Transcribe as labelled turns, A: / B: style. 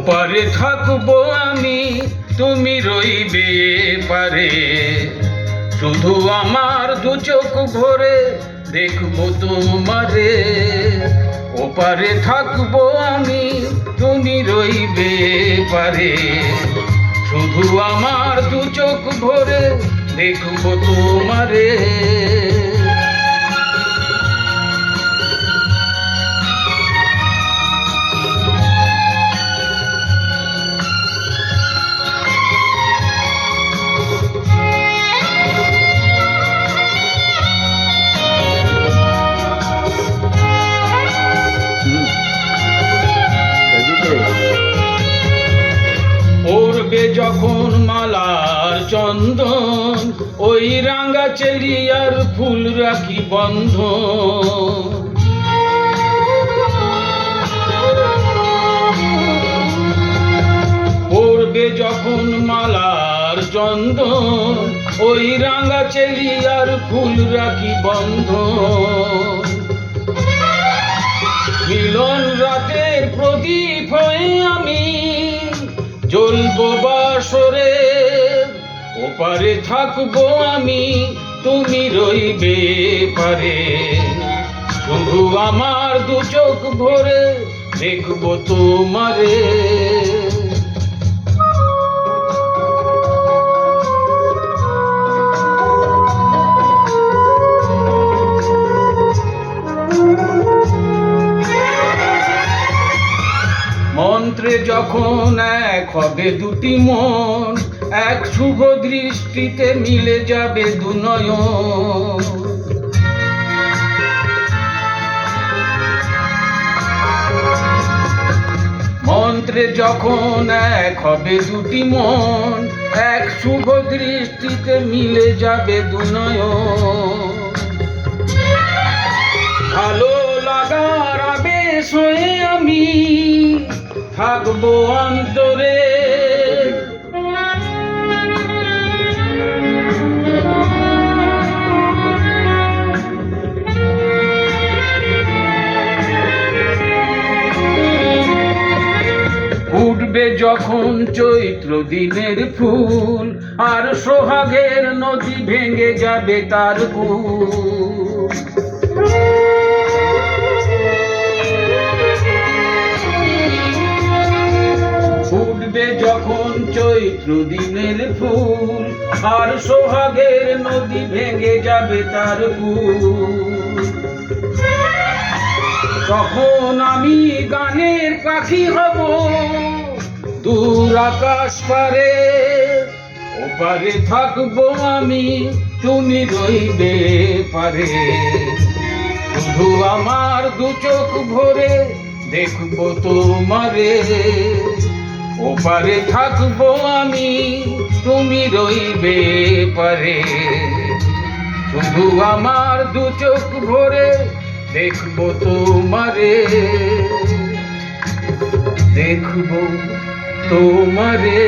A: ওপারে থাকবো আমি, তুমি রইবে পারে। শুধু আমার দু চোখ ভরে দেখবো তোমারে। ওপারে থাকবো আমি, তুমি রইবে পারে। শুধু আমার দু চোখ ভরে দেখবো তোমারে। পড়বে যখন মালার চন্দন, ওই রাঙা চেলিয়ার ফুল রাখি বন্ধন। পড়বে যখন মালার চন্দন, ওই রাঙা চেলিয়ার ফুল রাখি বন্ধন। মিলন রাতের প্রদীপ হয়ে আমি জ্বলবো বাসরে। ওপারে থাকবো আমি, তুমি রইবে পারে। শুধু আমার দু চোখ ভরে দেখবো তোমারে। মন্ত্রে যখন এক হবে দুটি মন, এক শুভ দৃষ্টিতে মিলে যাবে দু নয়ন। মন্ত্রে যখন এক হবে দুটি মন, এক শুভ দৃষ্টিতে মিলে যাবে দু নয়ন। ভালো লাগার আবেশ হয়ে আমি থাকবো অন্তরে। ফুটবে যখন চৈত্র দিনের ফুল, আর সোহাগের নদী ভেঙে যাবে তার কূল। ফুটবে যখন চৈত্র দিনের ফুল, আর সোহাগের নদী ভেঙে যাবে তার কূল। তখন আমি গানের পাখি হব দূর আকাশ পারে। ওপারে থাকবো আমি, তুমি রইবে পারে। শুধু আমার দু চোখ ভরে দেখবো তোমারে। ওপারে থাকবো আমি, তুমি রইবে পারে। শুধু আমার দু চোখ ভরে দেখবো তোমারে। দেখবো তোমারে।